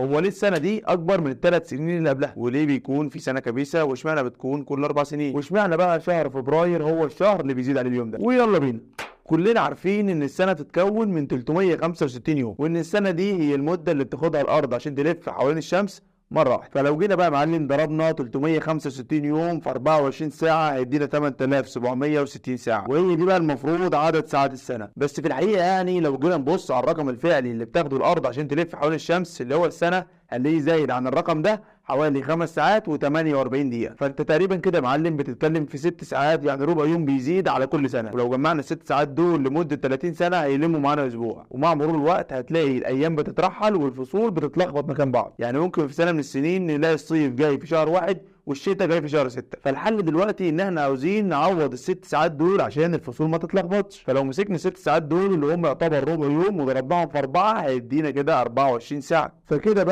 هو ليه السنة دي أكبر من ال3 سنين اللي قبلها؟ وليه بيكون في سنة كبيسة واشمعنى بتكون كل 4 سنين؟ واشمعنى بقى شهر فبراير هو الشهر اللي بيزيد عليه اليوم ده؟ ويلا بينا. كلنا عارفين ان السنة بتتكون من 365 يوم، وان السنة دي هي المدة اللي بتاخدها الارض عشان تلف حوالين الشمس مرة واحدة. فلو جينا بقى يا معلم ضربنا 365 يوم في 24 ساعة هيدينا 8760 ساعة، وهي دي بقى المفروض عدد ساعات السنة. بس في الحقيقة يعني لو جينا نبص على الرقم الفعلي اللي بتاخده الارض عشان تلف حوالين الشمس اللي هو السنة، هنلاقيه زايد عن الرقم ده حوالي 5 ساعات و48 دقيقة. فانت تقريبا كده يا معلم بتتكلم في 6 ساعات، يعني ربع يوم بيزيد على كل سنة. ولو جمعنا ال6 ساعات دول لمدة 30 سنة هيلموا معانا اسبوع. ومع مرور الوقت هتلاقي الايام بتترحل والفصول بتتلخبط مكان بعض. يعني ممكن في سنة من السنين نلاقي الصيف جاي في شهر 1 والشتاء جاي في شهر 6. فالحل دلوقتي ان احنا عاوزين نعوض ال6 ساعات دول عشان الفصول ما تتلخبطش. فلو مسكنا ال6 ساعات دول اللي هم يعتبر ربع يوم وضربناهم في 4 هيدينا كده 24 ساعة. فكده